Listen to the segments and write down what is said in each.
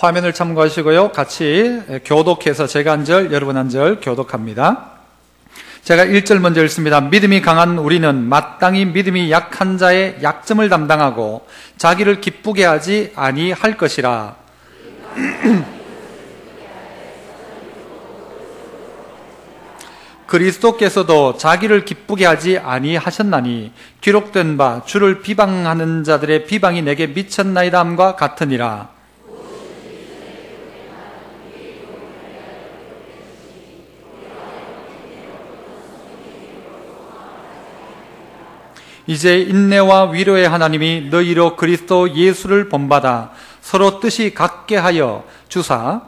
화면을 참고하시고요. 같이 교독해서 제가 한 절, 여러분 한 절 교독합니다. 제가 1절 먼저 읽습니다. 믿음이 강한 우리는 마땅히 믿음이 약한 자의 약점을 담당하고 자기를 기쁘게 하지 아니할 것이라. 그리스도께서도 자기를 기쁘게 하지 아니하셨나니 기록된 바 주를 비방하는 자들의 비방이 내게 미쳤나이다 함과 같으니라. 이제 인내와 위로의 하나님이 너희로 그리스도 예수를 본받아 서로 뜻이 같게 하여 주사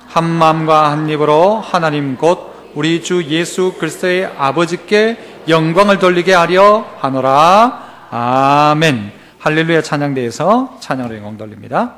한 마음과 한 입으로 하나님 곧 우리 주 예수 그리스도의 아버지께 영광을 돌리게 하려 하노라. 아멘. 할렐루야 찬양대에서 찬양으로 영광 돌립니다.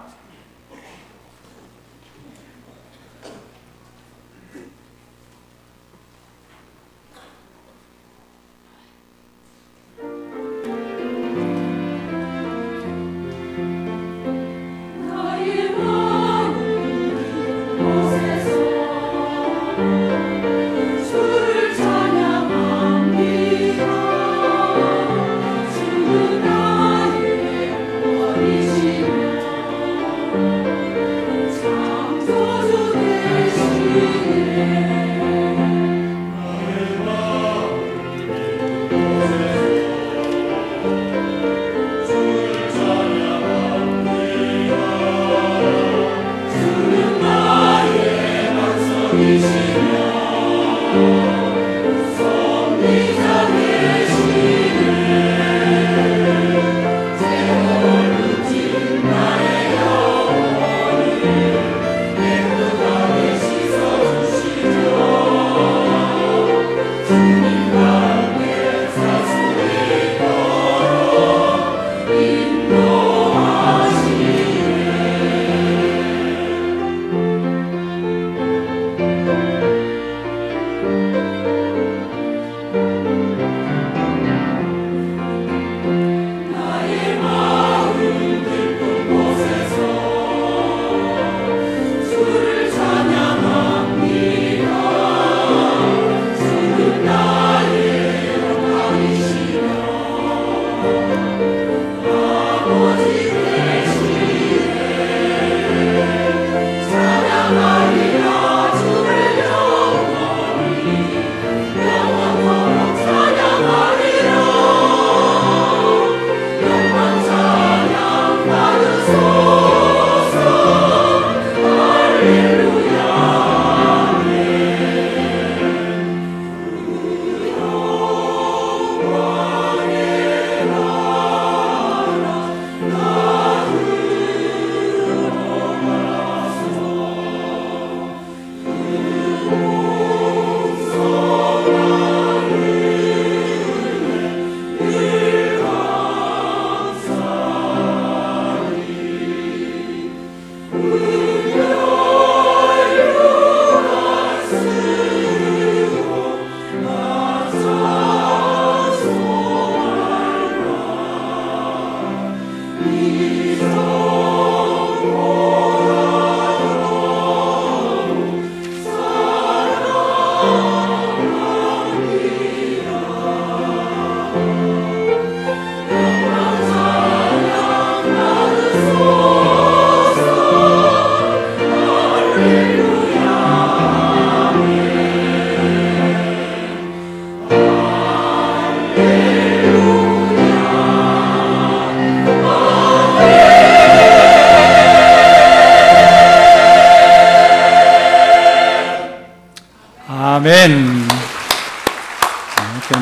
아멘.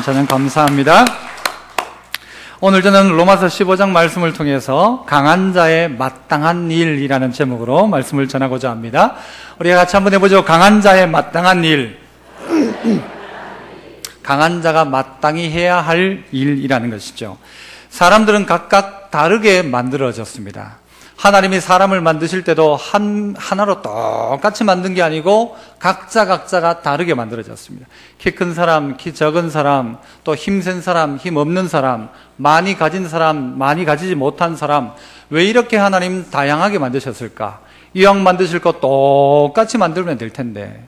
찬양 감사합니다. 오늘 저는 로마서 15장 말씀을 통해서 강한 자의 마땅한 일이라는 제목으로 말씀을 전하고자 합니다. 우리가 같이 한번 해보죠. 강한 자의 마땅한 일. 강한 자가 마땅히 해야 할 일이라는 것이죠. 사람들은 각각 다르게 만들어졌습니다. 하나님이 사람을 만드실 때도 하나로 똑같이 만든 게 아니고 각자가 다르게 만들어졌습니다. 키 큰 사람, 키 적은 사람, 또 힘센 사람, 힘 없는 사람, 많이 가진 사람, 많이 가지지 못한 사람, 왜 이렇게 하나님 다양하게 만드셨을까? 이왕 만드실 거 똑같이 만들면 될 텐데.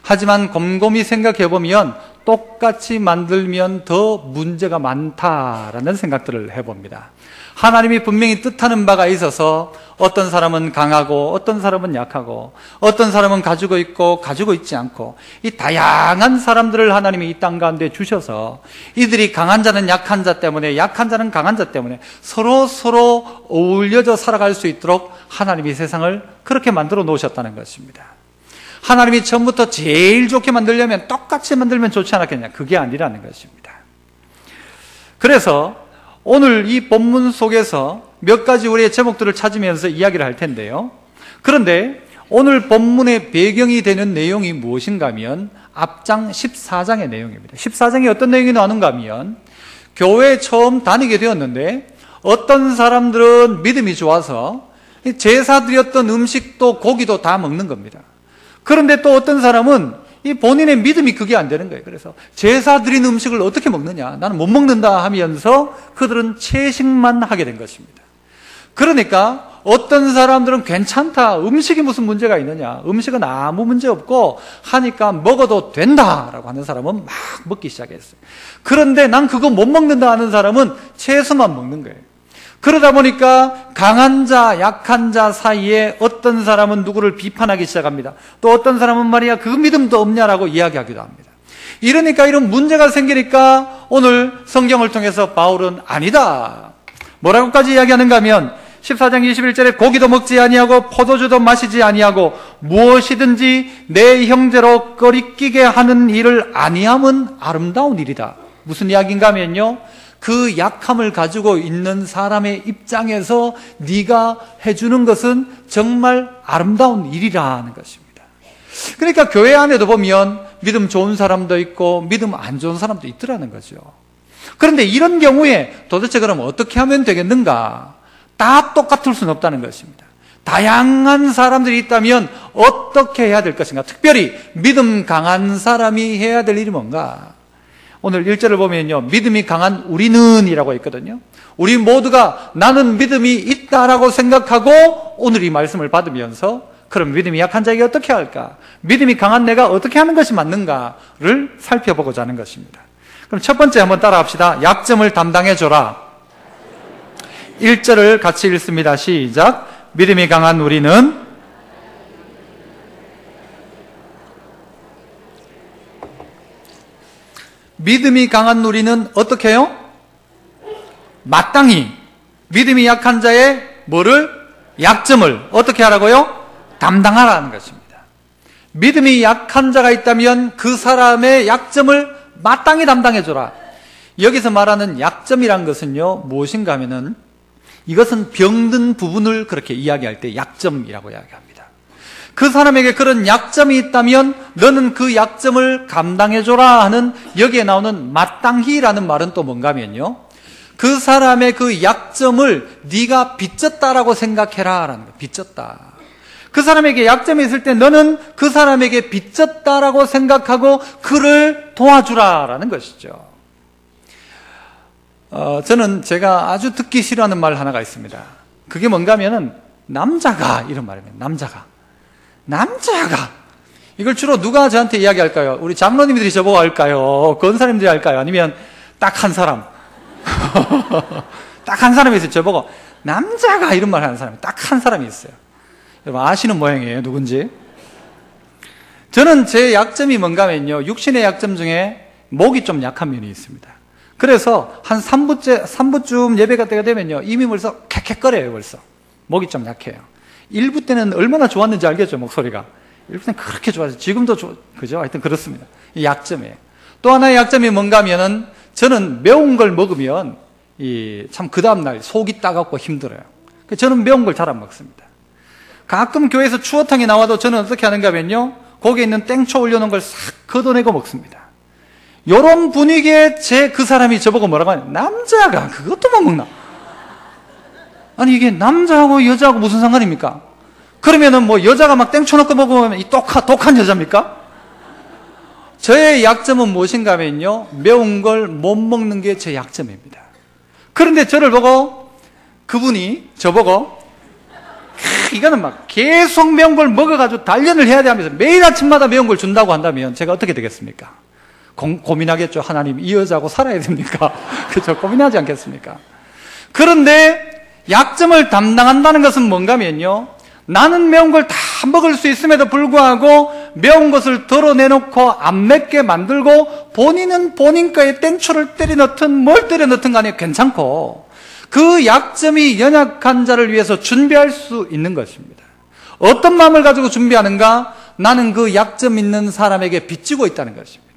하지만 곰곰이 생각해 보면 똑같이 만들면 더 문제가 많다라는 생각들을 해봅니다. 하나님이 분명히 뜻하는 바가 있어서 어떤 사람은 강하고 어떤 사람은 약하고 어떤 사람은 가지고 있고 가지고 있지 않고 이 다양한 사람들을 하나님이 이 땅 가운데 주셔서 이들이 강한 자는 약한 자 때문에 약한 자는 강한 자 때문에 서로 어울려져 살아갈 수 있도록 하나님이 세상을 그렇게 만들어 놓으셨다는 것입니다. 하나님이 처음부터 제일 좋게 만들려면 똑같이 만들면 좋지 않았겠냐? 그게 아니라는 것입니다. 그래서 오늘 이 본문 속에서 몇 가지 우리의 제목들을 찾으면서 이야기를 할 텐데요. 그런데 오늘 본문의 배경이 되는 내용이 무엇인가 하면 앞장 14장의 내용입니다. 14장에 어떤 내용이 나오는가 하면 교회에 처음 다니게 되었는데 어떤 사람들은 믿음이 좋아서 제사 드렸던 음식도 고기도 다 먹는 겁니다. 그런데 또 어떤 사람은 이 본인의 믿음이 그게 안 되는 거예요. 그래서 제사 드린 음식을 어떻게 먹느냐? 나는 못 먹는다 하면서 그들은 채식만 하게 된 것입니다. 그러니까 어떤 사람들은 괜찮다. 음식이 무슨 문제가 있느냐? 음식은 아무 문제 없고 하니까 먹어도 된다라고 하는 사람은 막 먹기 시작했어요. 그런데 난 그거 못 먹는다 하는 사람은 채소만 먹는 거예요. 그러다 보니까 강한 자, 약한 자 사이에 어떤 사람은 누구를 비판하기 시작합니다. 또 어떤 사람은 말이야 그 믿음도 없냐라고 이야기하기도 합니다. 이러니까 이런 문제가 생기니까 오늘 성경을 통해서 바울은 아니다. 뭐라고까지 이야기하는가 하면 14장 21절에 고기도 먹지 아니하고 포도주도 마시지 아니하고 무엇이든지 내 형제로 꺼리끼게 하는 일을 아니함은 아름다운 일이다. 무슨 이야기인가 하면요, 그 약함을 가지고 있는 사람의 입장에서 네가 해주는 것은 정말 아름다운 일이라는 것입니다. 그러니까 교회 안에도 보면 믿음 좋은 사람도 있고 믿음 안 좋은 사람도 있더라는 거죠. 그런데 이런 경우에 도대체 그럼 어떻게 하면 되겠는가? 다 똑같을 수는 없다는 것입니다. 다양한 사람들이 있다면 어떻게 해야 될 것인가? 특별히 믿음 강한 사람이 해야 될 일이 뭔가? 오늘 1절을 보면요, 믿음이 강한 우리는 이라고 있거든요. 우리 모두가 나는 믿음이 있다라고 생각하고 오늘 이 말씀을 받으면서 그럼 믿음이 약한 자에게 어떻게 할까? 믿음이 강한 내가 어떻게 하는 것이 맞는가를 살펴보고자 하는 것입니다. 그럼 첫 번째 한번 따라합시다. 약점을 담당해줘라. 1절을 같이 읽습니다. 시작. 믿음이 강한 우리는 믿음이 강한 우리는 어떻게 해요? 마땅히 믿음이 약한 자의 뭐를? 약점을 어떻게 하라고요? 담당하라는 것입니다. 믿음이 약한 자가 있다면 그 사람의 약점을 마땅히 담당해줘라. 여기서 말하는 약점이란 것은요, 무엇인가 하면은 이것은 병든 부분을 그렇게 이야기할 때 약점이라고 이야기합니다. 그 사람에게 그런 약점이 있다면 너는 그 약점을 감당해줘라 하는 여기에 나오는 마땅히라는 말은 또 뭔가 하면요, 그 사람의 그 약점을 네가 빚졌다라고 생각해라 라는 거예요. 빚졌다. 그 사람에게 약점이 있을 때 너는 그 사람에게 빚졌다라고 생각하고 그를 도와주라라는 것이죠. 저는 제가 아주 듣기 싫어하는 말 하나가 있습니다. 그게 뭔가 하면은 남자가 이런 말입니다. 남자가 이걸 주로 누가 저한테 이야기할까요? 우리 장로님들이 저보고 할까요? 권사님들이 할까요? 아니면 딱 한 사람 딱 한 사람이 있어요. 저보고 남자가 이런 말 하는 사람이 딱 한 사람이 있어요. 여러분 아시는 모양이에요. 누군지. 저는 제 약점이 뭔가 하면요, 육신의 약점 중에 목이 좀 약한 면이 있습니다. 그래서 한 3부쯤 예배가 때가 되면요, 이미 벌써 캑캑거려요. 벌써 목이 좀 약해요. 1부 때는 얼마나 좋았는지 알겠죠, 목소리가. 1부 때는 그렇게 좋아서 지금도 그죠? 하여튼 그렇습니다. 이 약점이에요. 또 하나의 약점이 뭔가 하면은 저는 매운 걸 먹으면 참 그 다음날 속이 따갑고 힘들어요. 저는 매운 걸 잘 안 먹습니다. 가끔 교회에서 추어탕이 나와도 저는 어떻게 하는가 하면요, 거기에 있는 땡초 올려놓은 걸 싹 걷어내고 먹습니다. 요런 분위기에 그 사람이 저보고 뭐라고 하냐, 남자가 그것도 못 먹나? 아니 이게 남자하고 여자하고 무슨 상관입니까? 그러면은 뭐 여자가 막 땡초 넣고 먹으면 이 독한 여자입니까? 저의 약점은 무엇인가 하면요, 매운 걸 못 먹는 게 제 약점입니다. 그런데 저를 보고 그분이 저보고 이거는 막 계속 매운 걸 먹어가지고 단련을 해야 돼 하면서 매일 아침마다 매운 걸 준다고 한다면 제가 어떻게 되겠습니까? 고민하겠죠. 하나님, 이 여자하고 살아야 됩니까? 그렇죠. 고민하지 않겠습니까? 그런데 약점을 담당한다는 것은 뭔가면요, 나는 매운 걸 다 먹을 수 있음에도 불구하고 매운 것을 덜어내놓고 안 맵게 만들고 본인은 본인 거에 땡초를 때려 넣든 뭘 때려 넣든 간에 괜찮고 그 약점이 연약한 자를 위해서 준비할 수 있는 것입니다. 어떤 마음을 가지고 준비하는가? 나는 그 약점 있는 사람에게 빚지고 있다는 것입니다.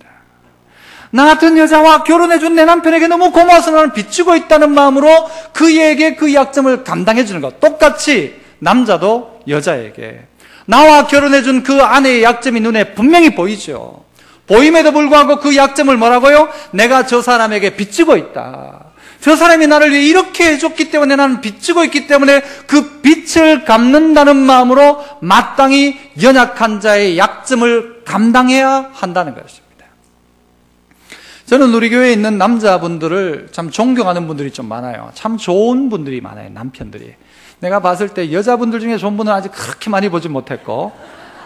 나 같은 여자와 결혼해준 내 남편에게 너무 고마워서 나는 빚지고 있다는 마음으로 그에게 그 약점을 감당해 주는 것. 똑같이 남자도 여자에게 나와 결혼해준 그 아내의 약점이 눈에 분명히 보이죠. 보임에도 불구하고 그 약점을 뭐라고요? 내가 저 사람에게 빚지고 있다. 저 사람이 나를 위해 이렇게 해줬기 때문에 나는 빚지고 있기 때문에 그 빚을 갚는다는 마음으로 마땅히 연약한 자의 약점을 감당해야 한다는 것입니다. 저는 우리 교회에 있는 남자분들을 참 존경하는 분들이 좀 많아요. 참 좋은 분들이 많아요. 남편들이. 내가 봤을 때 여자분들 중에 좋은 분은 아직 그렇게 많이 보지 못했고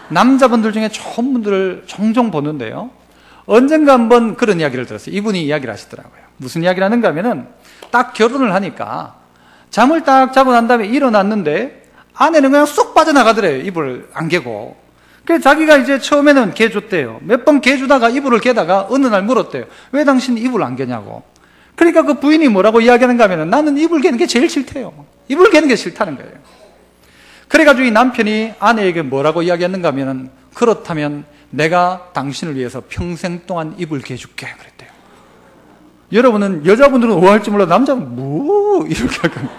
남자분들 중에 좋은 분들을 종종 보는데요, 언젠가 한번 그런 이야기를 들었어요. 이분이 이야기를 하시더라고요. 무슨 이야기를 하는가 하면은 딱 결혼을 하니까 잠을 딱 자고 난 다음에 일어났는데 아내는 그냥 쏙 빠져나가더래요. 이불을 안 개고. 그래서 자기가 이제 처음에는 개줬대요. 몇 번 개주다가 이불을 개다가 어느 날 물었대요. 왜 당신 이불을 안 개냐고. 그러니까 그 부인이 뭐라고 이야기하는가 하면 나는 이불 개는 게 제일 싫대요. 이불 개는 게 싫다는 거예요. 그래가지고 이 남편이 아내에게 뭐라고 이야기했는가 하면 그렇다면 내가 당신을 위해서 평생 동안 이불 개줄게 그랬대요. 여러분은 여자분들은 오할지 몰라도 남자는 뭐 이렇게 할 겁니다.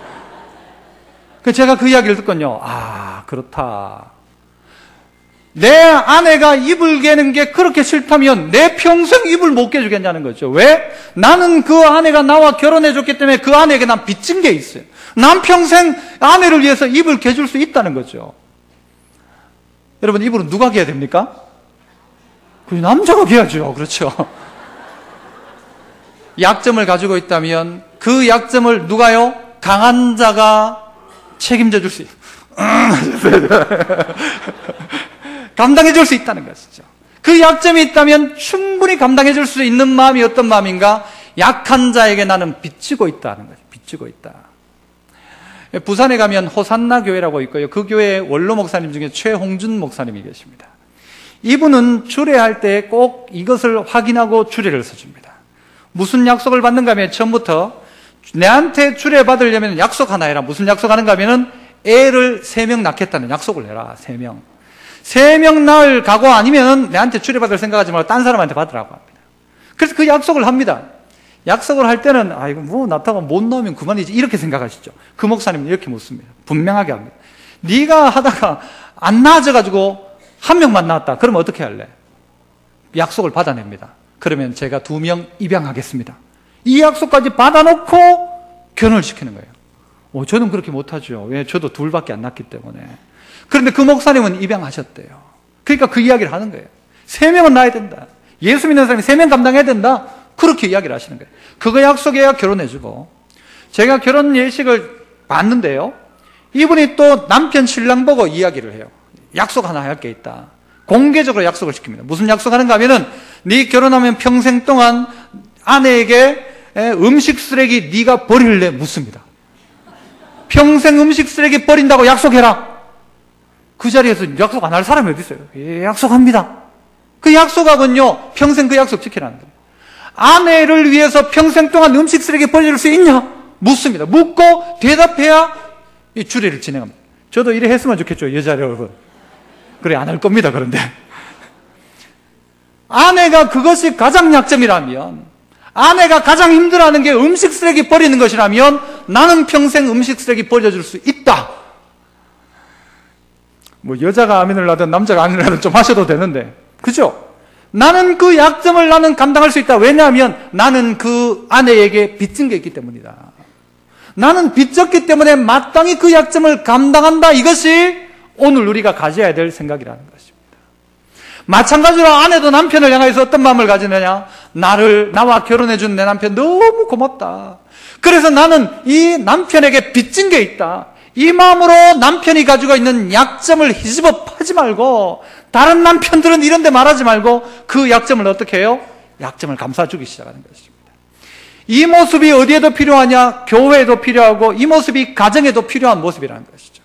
제가 그 이야기를 듣거든요. 아, 그렇다. 내 아내가 이불 개는 게 그렇게 싫다면 내 평생 이불 못 개주겠냐는 거죠. 왜? 나는 그 아내가 나와 결혼해줬기 때문에 그 아내에게 난 빚진 게 있어요. 난 평생 아내를 위해서 이불 개줄 수 있다는 거죠. 여러분, 이불은 누가 개야 됩니까? 그 남자가 개야죠. 그렇죠. 약점을 가지고 있다면 그 약점을 누가요? 강한 자가 책임져 줄 수 있어요. 감당해 줄 수 있다는 것이죠. 그 약점이 있다면 충분히 감당해 줄 수 있는 마음이 어떤 마음인가? 약한 자에게 나는 빚지고 있다는 거죠. 빚지고 있다. 부산에 가면 호산나 교회라고 있고요. 그 교회 원로 목사님 중에 최홍준 목사님이 계십니다. 이분은 주례할 때 꼭 이것을 확인하고 주례를 서줍니다. 무슨 약속을 받는가 하면 처음부터 내한테 주례 받으려면 약속 하나 해라. 무슨 약속 하는가 하면은 애를 3명 낳겠다는 약속을 해라. 3명. 3명 낳을 각오 아니면 내한테 주례받을 생각하지 말고 딴 사람한테 받으라고 합니다. 그래서 그 약속을 합니다. 약속을 할 때는 이거 뭐 낳다가 못 나오면 그만이지 이렇게 생각하시죠. 그 목사님은 이렇게 묻습니다. 분명하게 합니다. 네가 하다가 안 나아져가지고 한 명만 낳았다. 그러면 어떻게 할래? 약속을 받아냅니다. 그러면 제가 2명 입양하겠습니다. 이 약속까지 받아놓고 결혼을 시키는 거예요. 저는 그렇게 못하죠. 왜? 저도 2밖에 안 낳기 때문에. 그런데 그 목사님은 입양하셨대요. 그러니까 그 이야기를 하는 거예요. 3명은 낳아야 된다. 예수 믿는 사람이 3명 감당해야 된다. 그렇게 이야기를 하시는 거예요. 그거 약속해야 결혼해주고. 제가 결혼 예식을 봤는데요, 이분이 또 남편 신랑 보고 이야기를 해요. 약속 하나 할 게 있다. 공개적으로 약속을 시킵니다. 무슨 약속하는가 하면은 네 결혼하면 평생 동안 아내에게 음식 쓰레기 네가 버릴래? 묻습니다. 평생 음식 쓰레기 버린다고 약속해라. 그 자리에서 약속 안 할 사람이 어디 있어요? 예, 약속합니다. 그 약속하군요. 평생 그 약속 지키라는 거예요. 아내를 위해서 평생 동안 음식 쓰레기 버릴 수 있냐? 묻습니다. 묻고 대답해야 이 주례를 진행합니다. 저도 이래 했으면 좋겠죠, 여자 여러분. 그래, 안 할 겁니다, 그런데. 아내가 그것이 가장 약점이라면, 아내가 가장 힘들어하는 게 음식 쓰레기 버리는 것이라면 나는 평생 음식 쓰레기 버려줄 수 있다. 뭐 여자가 아멘을 하든 남자가 아멘을 하든 좀 하셔도 되는데, 그죠? 나는 그 약점을 나는 감당할 수 있다. 왜냐하면 나는 그 아내에게 빚진 게 있기 때문이다. 나는 빚졌기 때문에 마땅히 그 약점을 감당한다. 이것이 오늘 우리가 가져야 될 생각이라는 것입니다. 마찬가지로 아내도 남편을 향해서 어떤 마음을 가지느냐? 나와 결혼해준 내 남편 너무 고맙다. 그래서 나는 이 남편에게 빚진 게 있다. 이 마음으로 남편이 가지고 있는 약점을 희집어 파지 말고, 다른 남편들은 이런데 말하지 말고 그 약점을 어떻게 해요? 약점을 감싸주기 시작하는 것입니다. 이 모습이 어디에도 필요하냐? 교회에도 필요하고 이 모습이 가정에도 필요한 모습이라는 것이죠.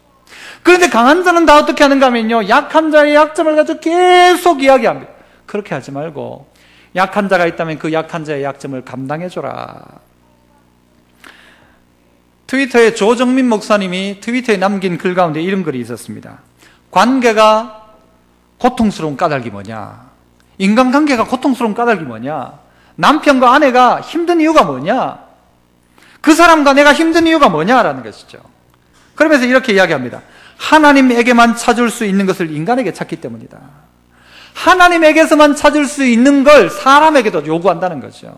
그런데 강한 자는 다 어떻게 하는가 하면요, 약한 자의 약점을 가지고 계속 이야기합니다. 그렇게 하지 말고 약한 자가 있다면 그 약한 자의 약점을 감당해줘라. 트위터에 조정민 목사님이 트위터에 남긴 글 가운데 이런 글이 있었습니다. 관계가 고통스러운 까닭이 뭐냐? 인간관계가 고통스러운 까닭이 뭐냐? 남편과 아내가 힘든 이유가 뭐냐? 그 사람과 내가 힘든 이유가 뭐냐라는 것이죠. 그러면서 이렇게 이야기합니다. 하나님에게만 찾을 수 있는 것을 인간에게 찾기 때문이다. 하나님에게서만 찾을 수 있는 걸 사람에게도 요구한다는 거죠.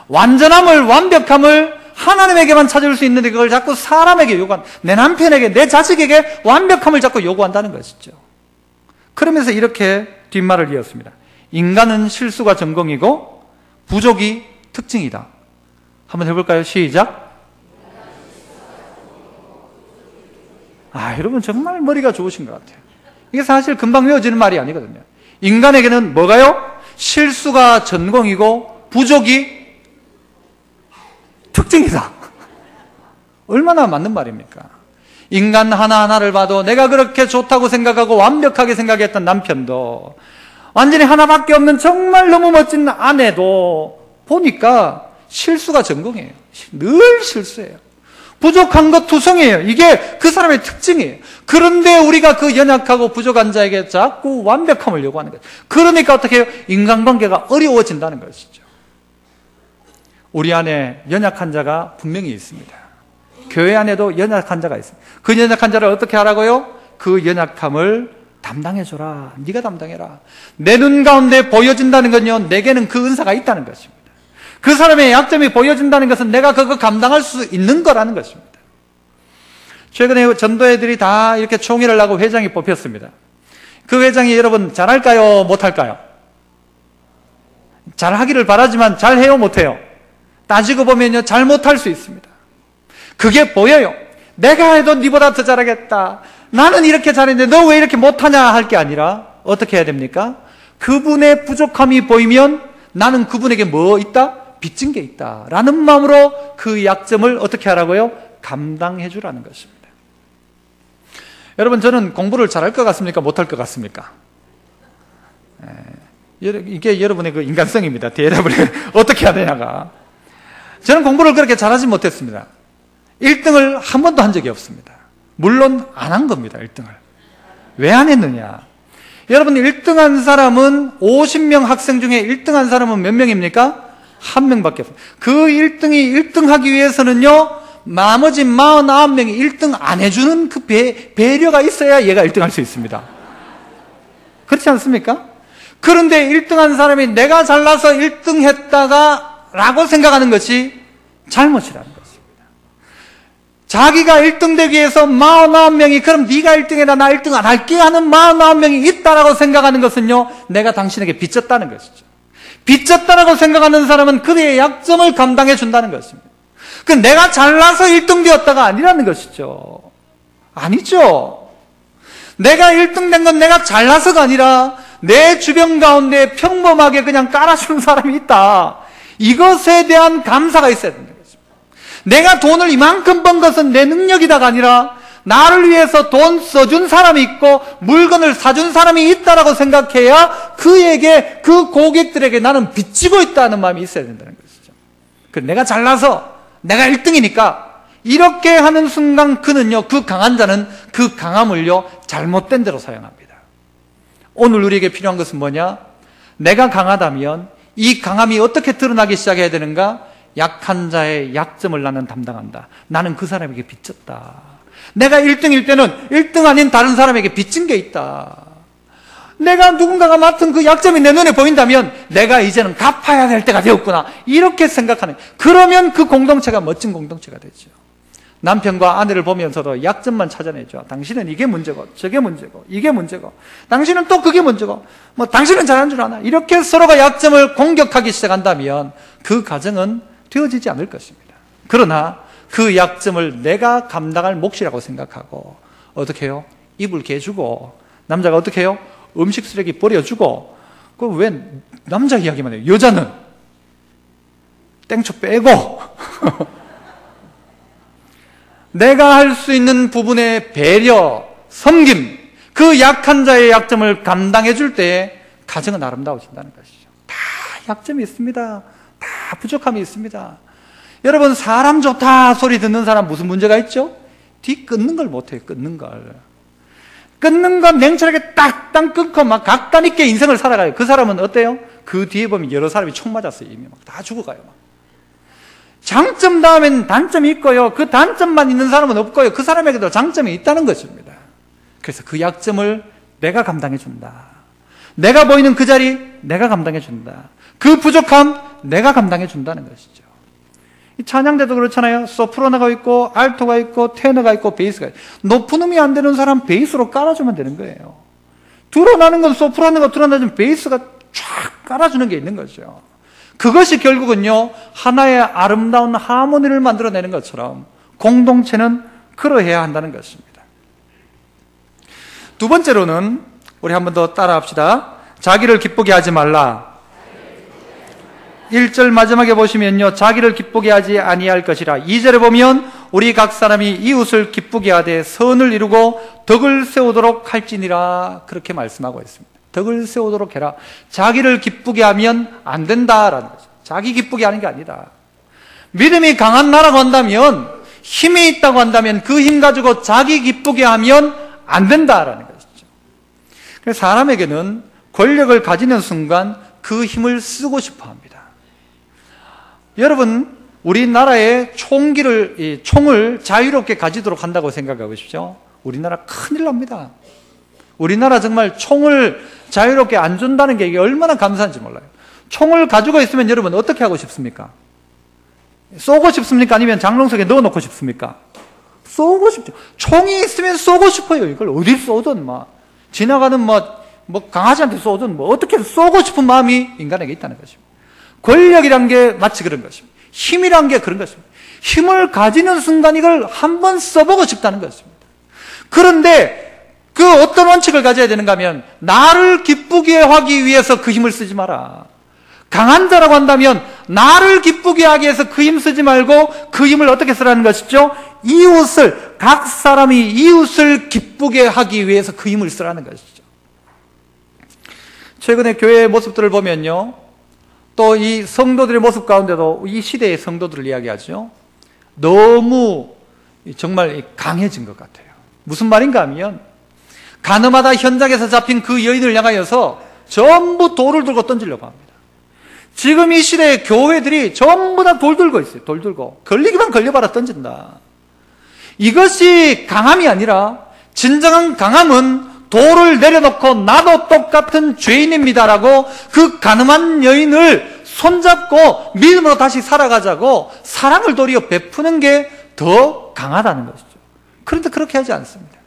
완전함을, 완벽함을 하나님에게만 찾을 수 있는데 그걸 자꾸 사람에게 요구한다. 내 남편에게, 내 자식에게 완벽함을 자꾸 요구한다는 것이죠. 그러면서 이렇게 뒷말을 이었습니다. 인간은 실수가 전공이고 부족이 특징이다. 한번 해볼까요? 시작. 여러분 정말 머리가 좋으신 것 같아요. 이게 사실 금방 외워지는 말이 아니거든요. 인간에게는 뭐가요? 실수가 전공이고 부족이 특징이다. 얼마나 맞는 말입니까? 인간 하나하나를 봐도 내가 그렇게 좋다고 생각하고 완벽하게 생각했던 남편도, 완전히 하나밖에 없는 정말 너무 멋진 아내도 보니까 실수가 전공이에요. 늘 실수해요. 부족한 것 투성이에요. 이게 그 사람의 특징이에요. 그런데 우리가 그 연약하고 부족한 자에게 자꾸 완벽함을 요구하는 거예요. 그러니까 어떻게 해요? 인간관계가 어려워진다는 것이죠. 우리 안에 연약한 자가 분명히 있습니다. 교회 안에도 연약한 자가 있습니다. 그 연약한 자를 어떻게 하라고요? 그 연약함을 담당해줘라. 네가 담당해라. 내 눈 가운데 보여진다는 건요, 내게는 그 은사가 있다는 것입니다. 그 사람의 약점이 보여진다는 것은 내가 그거 감당할 수 있는 거라는 것입니다. 최근에 전도회들이 다 이렇게 총회를 하고 회장이 뽑혔습니다. 그 회장이 여러분 잘할까요? 못할까요? 잘하기를 바라지만 잘해요? 못해요? 따지고 보면요, 잘 못할 수 있습니다. 그게 보여요. 내가 해도 니보다 더 잘하겠다. 나는 이렇게 잘했는데 너 왜 이렇게 못하냐 할 게 아니라 어떻게 해야 됩니까? 그분의 부족함이 보이면 나는 그분에게 뭐 있다? 빚진 게 있다 라는 마음으로 그 약점을 어떻게 하라고요? 감당해 주라는 것입니다. 여러분, 저는 공부를 잘할 것 같습니까? 못할 것 같습니까? 이게 여러분의 그 인간성입니다. 대답을 어떻게 해야 되냐가. 저는 공부를 그렇게 잘하지 못했습니다. 1등을 한 번도 한 적이 없습니다. 물론 안 한 겁니다. 1등을. 왜 안 했느냐? 여러분, 1등한 사람은 50명 학생 중에 1등한 사람은 몇 명입니까? 한 명밖에 없어요. 그 1등이 1등하기 위해서는요, 나머지 49명이 1등 안 해주는 그 배려가 있어야 얘가 1등할 수 있습니다. 그렇지 않습니까? 그런데 1등한 사람이 내가 잘나서 1등 했다가 라고 생각하는 것이 잘못이라는 것입니다. 자기가 1등 되기 위해서 49명이 그럼 네가 1등해라 나 1등 안 할게 하는 49명이 있다라고 생각하는 것은요, 내가 당신에게 빚졌다는 것이죠. 빚졌다라고 생각하는 사람은 그의 약점을 감당해 준다는 것입니다. 그 내가 잘나서 1등 되었다가 아니라는 것이죠. 아니죠. 내가 1등 된 건 내가 잘나서가 아니라 내 주변 가운데 평범하게 그냥 깔아주는 사람이 있다. 이것에 대한 감사가 있어야 된다. 내가 돈을 이만큼 번 것은 내 능력이다가 아니라 나를 위해서 돈 써준 사람이 있고 물건을 사준 사람이 있다라고 생각해야 그에게, 그 고객들에게 나는 빚지고 있다는 마음이 있어야 된다는 것이죠. 내가 잘나서 내가 1등이니까 이렇게 하는 순간 그는요, 그 강한 자는 그 강함을요, 잘못된 대로 사용합니다. 오늘 우리에게 필요한 것은 뭐냐? 내가 강하다면 이 강함이 어떻게 드러나기 시작해야 되는가? 약한 자의 약점을 나는 담당한다. 나는 그 사람에게 빚졌다. 내가 1등일 때는 1등 아닌 다른 사람에게 빚진 게 있다. 내가 누군가가 맡은 그 약점이 내 눈에 보인다면 내가 이제는 갚아야 될 때가 되었구나. 이렇게 생각하는, 그러면 그 공동체가 멋진 공동체가 되죠. 남편과 아내를 보면서도 약점만 찾아내죠. 당신은 이게 문제고 저게 문제고 이게 문제고 당신은 또 그게 문제고 뭐 당신은 잘하는 줄 아나. 이렇게 서로가 약점을 공격하기 시작한다면 그 가정은 되어지지 않을 것입니다. 그러나 그 약점을 내가 감당할 몫이라고 생각하고 어떻게 해요? 이불 개주고 남자가 어떻게 해요? 음식 쓰레기 버려주고 그 왜 남자 이야기만 해요? 여자는 땡초 빼고 내가 할 수 있는 부분의 배려, 섬김, 그 약한 자의 약점을 감당해 줄 때 가정은 아름다워진다는 것이죠. 다 약점이 있습니다. 다 부족함이 있습니다. 여러분, 사람 좋다 소리 듣는 사람 무슨 문제가 있죠? 뒤 끊는 걸 못해요. 끊는 건 냉철하게 딱딱 끊고 막 각단 있게 인생을 살아가요. 그 사람은 어때요? 그 뒤에 보면 여러 사람이 총 맞았어요. 이미 막 다 죽어가요. 막. 장점 다음엔 단점이 있고요. 그 단점만 있는 사람은 없고요. 그 사람에게도 장점이 있다는 것입니다. 그래서 그 약점을 내가 감당해 준다. 내가 보이는 그 자리 내가 감당해 준다. 그 부족함 내가 감당해 준다는 것이죠. 이 찬양대도 그렇잖아요. 소프라노가 있고 알토가 있고 테너가 있고 베이스가 있고 높은 음이 안 되는 사람 베이스로 깔아주면 되는 거예요. 드러나는 건 소프라노가 드러나면 베이스가 쫙 깔아주는 게 있는 거죠. 그것이 결국은요 하나의 아름다운 하모니를 만들어내는 것처럼 공동체는 그러해야 한다는 것입니다. 두 번째로는 우리 한 번 더 따라합시다. 자기를 기쁘게 하지 말라. 1절 마지막에 보시면요 자기를 기쁘게 하지 아니할 것이라. 2절에 보면 우리 각 사람이 이웃을 기쁘게 하되 선을 이루고 덕을 세우도록 할지니라 그렇게 말씀하고 있습니다. 덕을 세우도록 해라. 자기를 기쁘게 하면 안 된다라는 거죠. 자기 기쁘게 하는 게 아니다. 믿음이 강한 나라고 한다면, 힘이 있다고 한다면 그 힘 가지고 자기 기쁘게 하면 안 된다라는 것이죠. 그래서 사람에게는 권력을 가지는 순간 그 힘을 쓰고 싶어 합니다. 여러분, 우리나라의 총을 자유롭게 가지도록 한다고 생각해 보십시오. 우리나라 큰일 납니다. 우리나라 정말 총을 자유롭게 안 준다는 게 이게 얼마나 감사한지 몰라요. 총을 가지고 있으면 여러분 어떻게 하고 싶습니까? 쏘고 싶습니까? 아니면 장롱 속에 넣어놓고 싶습니까? 쏘고 싶죠. 총이 있으면 쏘고 싶어요. 이걸 어딜 쏘든 지나가는 강아지한테 쏘든 어떻게 쏘고 싶은 마음이 인간에게 있다는 것입니다. 권력이란 게 마치 그런 것입니다. 힘이란 게 그런 것입니다. 힘을 가지는 순간 이걸 한번 써보고 싶다는 것입니다. 그런데 그 어떤 원칙을 가져야 되는가 하면 나를 기쁘게 하기 위해서 그 힘을 쓰지 마라. 강한 자라고 한다면 나를 기쁘게 하기 위해서 그 힘 쓰지 말고 그 힘을 어떻게 쓰라는 것이죠? 각 사람이 이웃을 기쁘게 하기 위해서 그 힘을 쓰라는 것이죠. 최근에 교회의 모습들을 보면요 또 이 성도들의 모습 가운데도 이 시대의 성도들을 이야기하죠. 너무 정말 강해진 것 같아요. 무슨 말인가 하면 가늠하다 현장에서 잡힌 그 여인을 향하여서 전부 돌을 들고 던지려고 합니다. 지금 이 시대의 교회들이 전부 다 돌 들고 있어요. 돌 들고 걸리기만 걸려봐라 던진다. 이것이 강함이 아니라 진정한 강함은 돌을 내려놓고 나도 똑같은 죄인입니다라고 그 가늠한 여인을 손잡고 믿음으로 다시 살아가자고 사랑을 도리어 베푸는 게 더 강하다는 것이죠. 그런데 그렇게 하지 않습니다.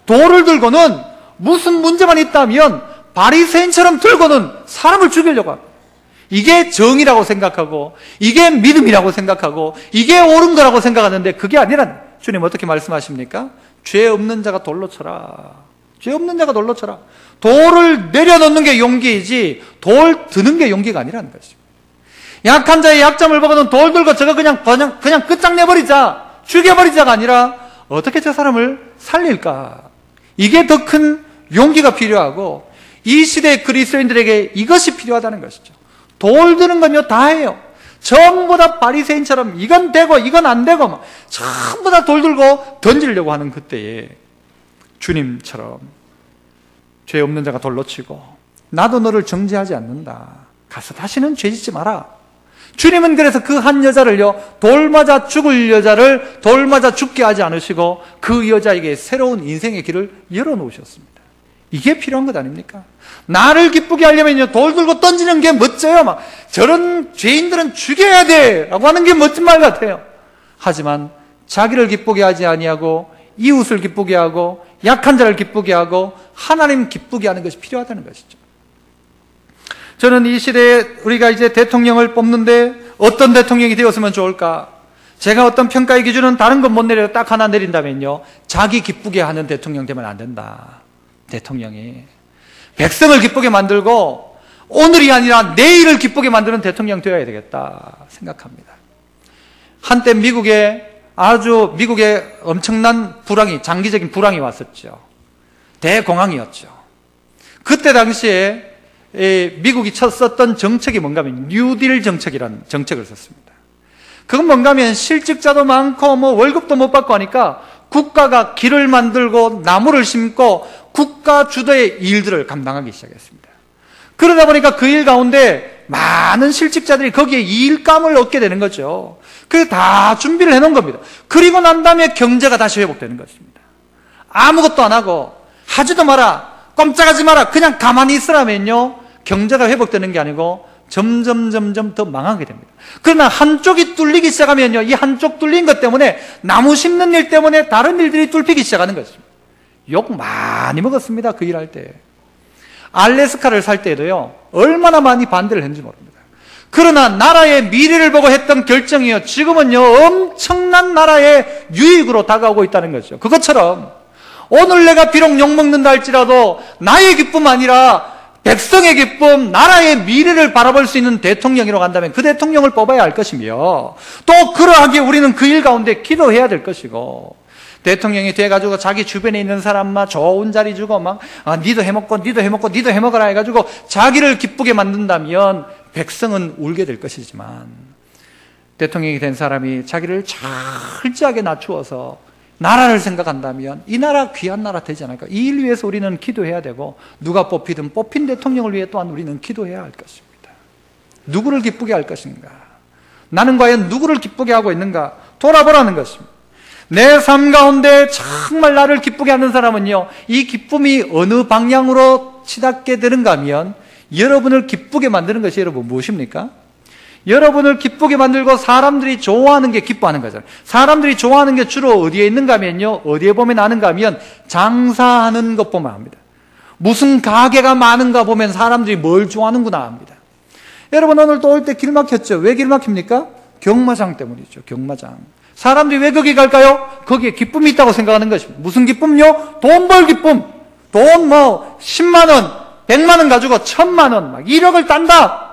돌을 들고는 무슨 문제만 있다면 바리새인처럼 들고는 사람을 죽이려고 합니다. 이게 정의라고 생각하고 이게 믿음이라고 생각하고 이게 옳은 거라고 생각하는데 그게 아니라 주님 어떻게 말씀하십니까? 죄 없는 자가 돌로 쳐라. 죄 없는 자가 돌로 쳐라. 돌을 내려놓는 게 용기이지 돌 드는 게 용기가 아니라는 것입니다. 약한 자의 약점을 보고는 돌 들고 저거 그냥 끝장내버리자, 죽여버리자가 아니라 어떻게 저 사람을 살릴까? 이게 더 큰 용기가 필요하고 이 시대의 그리스도인들에게 이것이 필요하다는 것이죠. 돌 드는 건요 다 해요. 전부 다 바리새인처럼 이건 되고 이건 안 되고 전부 다 돌 들고 던지려고 하는 그때에 주님처럼 죄 없는 자가 돌로 치고 나도 너를 정죄하지 않는다. 가서 다시는 죄 짓지 마라. 주님은 그래서 그 한 여자를요 돌 맞아 죽을 여자를 돌 맞아 죽게 하지 않으시고 그 여자에게 새로운 인생의 길을 열어놓으셨습니다. 이게 필요한 것 아닙니까? 나를 기쁘게 하려면요 돌 들고 던지는 게 멋져요. 저런 죄인들은 죽여야 돼 라고 하는 게 멋진 말 같아요. 하지만 자기를 기쁘게 하지 아니하고 이웃을 기쁘게 하고 약한 자를 기쁘게 하고 하나님 기쁘게 하는 것이 필요하다는 것이죠. 저는 이 시대에 우리가 이제 대통령을 뽑는데 어떤 대통령이 되었으면 좋을까? 제가 어떤 평가의 기준은 다른 건 못 내려도 딱 하나 내린다면요, 자기 기쁘게 하는 대통령 되면 안 된다. 대통령이 백성을 기쁘게 만들고 오늘이 아니라 내일을 기쁘게 만드는 대통령 되어야 되겠다 생각합니다. 한때 미국에 엄청난 불황이, 장기적인 불황이 왔었죠. 대공황이었죠. 그때 당시에 미국이 썼던 정책이 뭔가 하면 뉴딜 정책이라는 정책을 썼습니다. 그건 뭔가 하면 실직자도 많고 월급도 못 받고 하니까 국가가 길을 만들고 나무를 심고 국가 주도의 일들을 감당하기 시작했습니다. 그러다 보니까 그 일 가운데 많은 실직자들이 거기에 일감을 얻게 되는 거죠. 그게 다 준비를 해놓은 겁니다. 그리고 난 다음에 경제가 다시 회복되는 것입니다. 아무것도 안 하고 하지도 마라, 꼼짝하지 마라, 그냥 가만히 있으라면요, 경제가 회복되는 게 아니고 점점 더 망하게 됩니다. 그러나 한쪽이 뚫리기 시작하면요, 이 한쪽 뚫린 것 때문에, 나무 심는 일 때문에 다른 일들이 뚫히기 시작하는 것입니다. 욕 많이 먹었습니다. 그 일할 때. 알래스카를 살 때에도요, 얼마나 많이 반대를 했는지 모릅니다. 그러나 나라의 미래를 보고 했던 결정이요, 지금은요 엄청난 나라의 유익으로 다가오고 있다는 거죠. 그것처럼 오늘 내가 비록 욕먹는다 할지라도 나의 기쁨 아니라 백성의 기쁨, 나라의 미래를 바라볼 수 있는 대통령이라고 한다면 그 대통령을 뽑아야 할 것이며, 또 그러하기에 우리는 그 일 가운데 기도해야 될 것이고, 대통령이 돼가지고 자기 주변에 있는 사람만 좋은 자리 주고 니도 해먹어라 해가지고 자기를 기쁘게 만든다면 백성은 울게 될 것이지만, 대통령이 된 사람이 자기를 철저하게 낮추어서 나라를 생각한다면 이 나라 귀한 나라 되지 않을까? 이 일 위해서 우리는 기도해야 되고, 누가 뽑히든 뽑힌 대통령을 위해 또한 우리는 기도해야 할 것입니다. 누구를 기쁘게 할 것인가? 나는 과연 누구를 기쁘게 하고 있는가? 돌아보라는 것입니다. 내 삶 가운데 정말 나를 기쁘게 하는 사람은요, 이 기쁨이 어느 방향으로 치닫게 되는가 하면 여러분을 기쁘게 만드는 것이 여러분 무엇입니까? 여러분을 기쁘게 만들고 사람들이 좋아하는 게 기뻐하는 거잖아요. 사람들이 좋아하는 게 주로 어디에 있는가 하면요, 어디에 보면 아는가 하면 장사하는 것 보면 압니다. 무슨 가게가 많은가 보면 사람들이 뭘 좋아하는구나 합니다. 여러분 오늘 또 올 때 길 막혔죠? 왜 길 막힙니까? 경마장 때문이죠. 경마장. 사람들이 왜 거기 갈까요? 거기에 기쁨이 있다고 생각하는 것입니다. 무슨 기쁨요? 돈 벌 기쁨. 돈 10만 원, 100만 원 가지고 1000만 원, 막 1억을 딴다.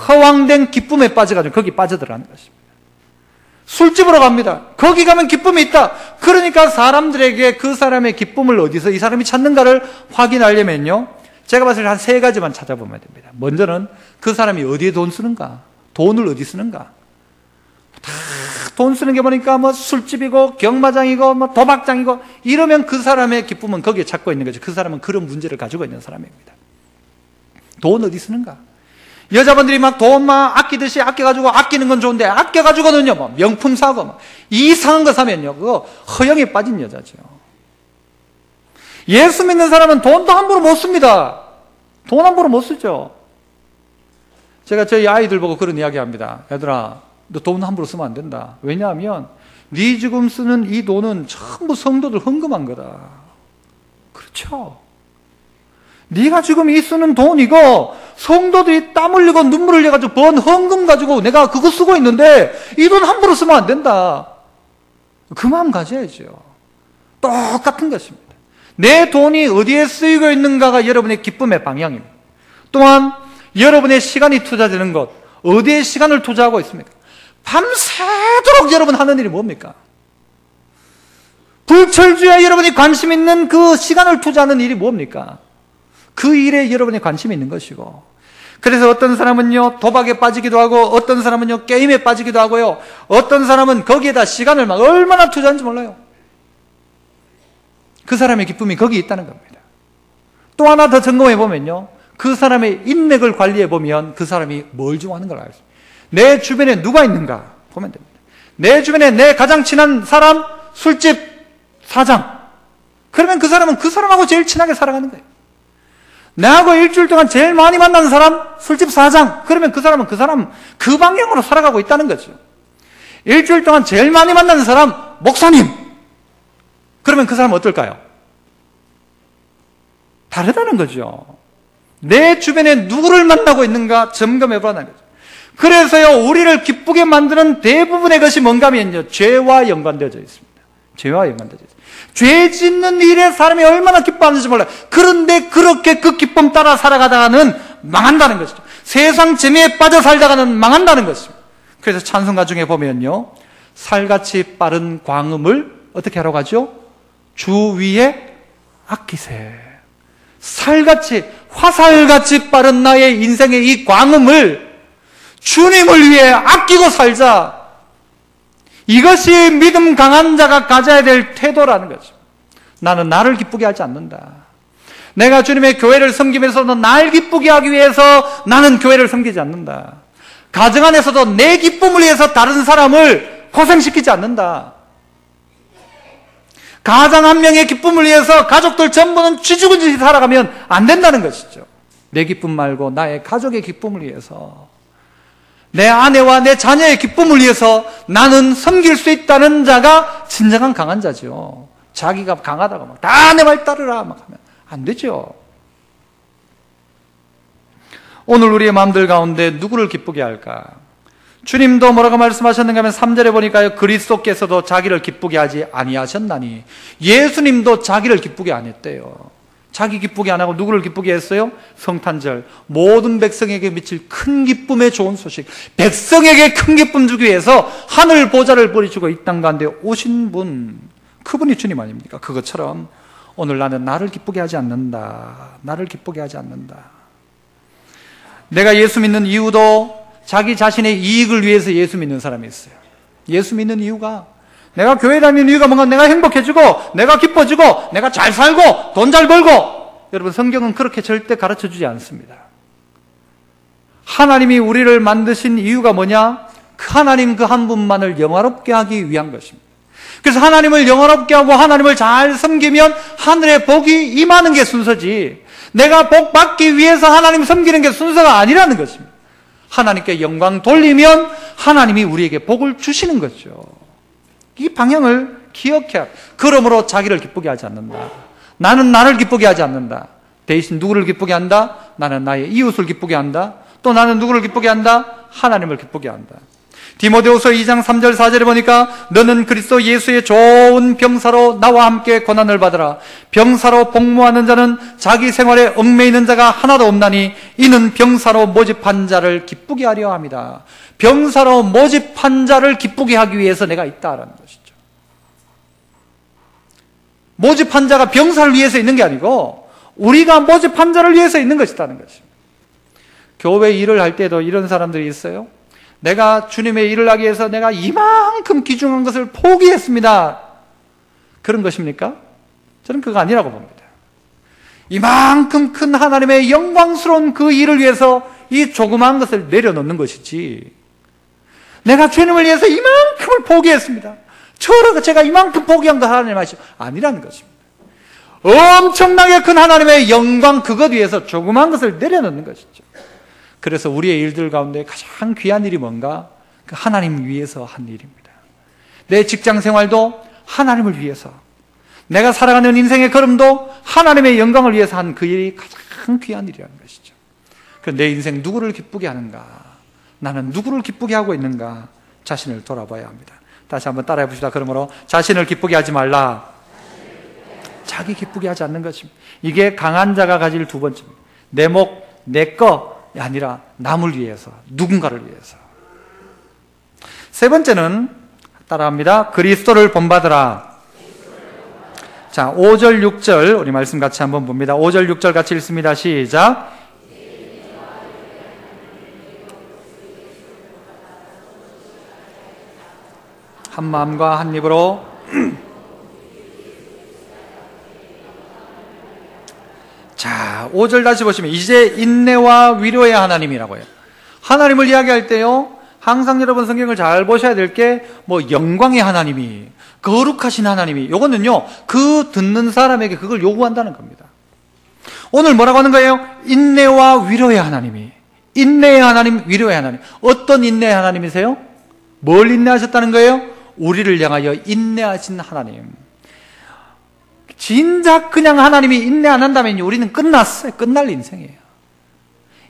허황된 기쁨에 빠져가지고 거기 빠져들어가는 것입니다. 술집으로 갑니다. 거기 가면 기쁨이 있다. 그러니까 사람들에게 그 사람의 기쁨을 어디서 이 사람이 찾는가를 확인하려면요, 제가 봤을 때 한 3가지만 찾아보면 됩니다. 먼저는 그 사람이 어디에 돈 쓰는가, 돈을 어디 쓰는가. 다 돈 쓰는 게 보니까 술집이고 경마장이고 도박장이고 이러면 그 사람의 기쁨은 거기에 찾고 있는 거죠. 그 사람은 그런 문제를 가지고 있는 사람입니다. 돈 어디 쓰는가? 여자분들이 돈 아끼듯이 아껴가지고, 아끼는 건 좋은데 아껴가지고는요 명품 사고 이상한 거 사면요, 그거 허영에 빠진 여자죠. 예수 믿는 사람은 돈도 함부로 못 씁니다. 돈 함부로 못 쓰죠. 제가 저희 아이들 보고 그런 이야기 합니다. 얘들아, 너 돈 함부로 쓰면 안 된다. 왜냐하면 네 지금 쓰는 이 돈은 전부 성도들 헌금한 거다. 그렇죠. 네가 지금 이 쓰는 돈 이거 성도들이 땀 흘리고 눈물 흘려가지고 번 헌금 가지고 내가 그거 쓰고 있는데 이 돈 함부로 쓰면 안 된다. 그 마음 가져야죠. 똑같은 것입니다. 내 돈이 어디에 쓰이고 있는가가 여러분의 기쁨의 방향입니다. 또한 여러분의 시간이 투자되는 것, 어디에 시간을 투자하고 있습니까? 밤새도록 여러분 하는 일이 뭡니까? 불철주야 여러분이 관심 있는 그 시간을 투자하는 일이 뭡니까? 그 일에 여러분이 관심이 있는 것이고, 그래서 어떤 사람은요 도박에 빠지기도 하고, 어떤 사람은요 게임에 빠지기도 하고요, 어떤 사람은 거기에다 시간을 얼마나 투자하는지 몰라요. 그 사람의 기쁨이 거기에 있다는 겁니다. 또 하나 더 점검해 보면요, 그 사람의 인맥을 관리해 보면 그 사람이 뭘 좋아하는 걸 알 수 있습니다. 내 주변에 누가 있는가 보면 됩니다. 내 주변에 내 가장 친한 사람, 술집 사장. 그러면 그 사람은 그 사람하고 제일 친하게 살아가는 거예요. 나하고 일주일 동안 제일 많이 만나는 사람, 술집 사장. 그러면 그 사람은 그 방향으로 살아가고 있다는 거죠. 일주일 동안 제일 많이 만나는 사람, 목사님. 그러면 그 사람은 어떨까요? 다르다는 거죠. 내 주변에 누구를 만나고 있는가 점검해 보라는 거죠. 그래서요, 우리를 기쁘게 만드는 대부분의 것이 뭔가 하면요, 죄와 연관되어져 있습니다. 죄와 연관되어져 있습니다. 죄 짓는 일에 사람이 얼마나 기뻐하는지 몰라요. 그런데 그렇게 그 기쁨 따라 살아가다가는 망한다는 것이죠. 세상 재미에 빠져 살다가는 망한다는 것입니다. 그래서 찬송가 중에 보면요, 살같이 빠른 광음을 어떻게 하라고 하죠? 주 위에 아끼세. 살같이, 화살같이 빠른 나의 인생의 이 광음을 주님을 위해 아끼고 살자. 이것이 믿음 강한 자가 가져야 될 태도라는 거죠. 나는 나를 기쁘게 하지 않는다. 내가 주님의 교회를 섬기면서도 날 기쁘게 하기 위해서 나는 교회를 섬기지 않는다. 가정 안에서도 내 기쁨을 위해서 다른 사람을 고생시키지 않는다. 가장 한 명의 기쁨을 위해서 가족들 전부는 쥐죽은 듯이 살아가면 안 된다는 것이죠. 내 기쁨 말고 나의 가족의 기쁨을 위해서, 내 아내와 내 자녀의 기쁨을 위해서 나는 섬길 수 있다는 자가 진정한 강한 자죠. 자기가 강하다고 막 다 내 말 따르라 막 하면 안 되죠. 오늘 우리의 마음들 가운데 누구를 기쁘게 할까? 주님도 뭐라고 말씀하셨는가 하면 3절에 보니까요, 그리스도께서도 자기를 기쁘게 하지 아니하셨나니. 예수님도 자기를 기쁘게 안 했대요. 자기 기쁘게 안 하고 누구를 기쁘게 했어요? 성탄절, 모든 백성에게 미칠 큰 기쁨의 좋은 소식, 백성에게 큰 기쁨 주기 위해서 하늘 보좌를 버리시고 이 땅 가운데 오신 분, 그분이 주님 아닙니까? 그것처럼 오늘 나는 나를 기쁘게 하지 않는다. 나를 기쁘게 하지 않는다. 내가 예수 믿는 이유도 자기 자신의 이익을 위해서 예수 믿는 사람이 있어요. 예수 믿는 이유가, 내가 교회 다니는 이유가 뭔가 내가 행복해지고 내가 기뻐지고 내가 잘 살고 돈 잘 벌고. 여러분, 성경은 그렇게 절대 가르쳐주지 않습니다. 하나님이 우리를 만드신 이유가 뭐냐? 그 하나님 그 한 분만을 영화롭게 하기 위한 것입니다. 그래서 하나님을 영화롭게 하고 하나님을 잘 섬기면 하늘의 복이 임하는 게 순서지, 내가 복 받기 위해서 하나님 섬기는 게 순서가 아니라는 것입니다. 하나님께 영광 돌리면 하나님이 우리에게 복을 주시는 거죠. 이 방향을 기억해야. 그러므로 자기를 기쁘게 하지 않는다. 나는 나를 기쁘게 하지 않는다. 대신 누구를 기쁘게 한다? 나는 나의 이웃을 기쁘게 한다. 또 나는 누구를 기쁘게 한다? 하나님을 기쁘게 한다. 디모데후서 2장 3절 4절에 보니까 너는 그리스도 예수의 좋은 병사로 나와 함께 고난을 받으라. 병사로 복무하는 자는 자기 생활에 얽매이는 있는 자가 하나도 없나니 이는 병사로 모집한 자를 기쁘게 하려 합니다. 병사로 모집한 자를 기쁘게 하기 위해서 내가 있다라는 것이죠. 모집한 자가 병사를 위해서 있는 게 아니고 우리가 모집한 자를 위해서 있는 것이라는 것입니다. 교회 일을 할 때도 이런 사람들이 있어요. 내가 주님의 일을 하기 위해서 내가 이만큼 귀중한 것을 포기했습니다. 그런 것입니까? 저는 그거 아니라고 봅니다. 이만큼 큰 하나님의 영광스러운 그 일을 위해서 이 조그마한 것을 내려놓는 것이지, 내가 주님을 위해서 이만큼을 포기했습니다, 제가 이만큼 포기한 거 하나님 아시죠? 아니라는 것입니다. 엄청나게 큰 하나님의 영광, 그것 위해서 조그마한 것을 내려놓는 것이죠. 그래서 우리의 일들 가운데 가장 귀한 일이 뭔가? 그 하나님 위해서 한 일입니다. 내 직장 생활도 하나님을 위해서, 내가 살아가는 인생의 걸음도 하나님의 영광을 위해서 한 그 일이 가장 귀한 일이라는 것이죠. 내 인생 누구를 기쁘게 하는가? 나는 누구를 기쁘게 하고 있는가? 자신을 돌아봐야 합니다. 다시 한번 따라해 봅시다. 그러므로 자신을 기쁘게 하지 말라. 자기 기쁘게 하지 않는 것입니다. 이게 강한 자가 가질 두 번째입니다. 내 목, 내 거 아니라 남을 위해서, 누군가를 위해서. 세 번째는 따라합니다. 그리스도를 본받으라. 자, 5절 6절 우리 말씀 같이 한번 봅니다. 5절 6절 같이 읽습니다. 시작. 한 마음과 한 입으로 자, 5절 다시 보시면 이제 인내와 위로의 하나님이라고 해요. 하나님을 이야기할 때요, 항상 여러분 성경을 잘 보셔야 될 게 영광의 하나님이, 거룩하신 하나님이, 요거는요 그 듣는 사람에게 그걸 요구한다는 겁니다. 오늘 뭐라고 하는 거예요? 인내와 위로의 하나님이, 인내의 하나님, 위로의 하나님. 어떤 인내의 하나님이세요? 뭘 인내하셨다는 거예요? 우리를 향하여 인내하신 하나님. 진작 그냥 하나님이 인내 안 한다면 우리는 끝났어요. 끝날 인생이에요.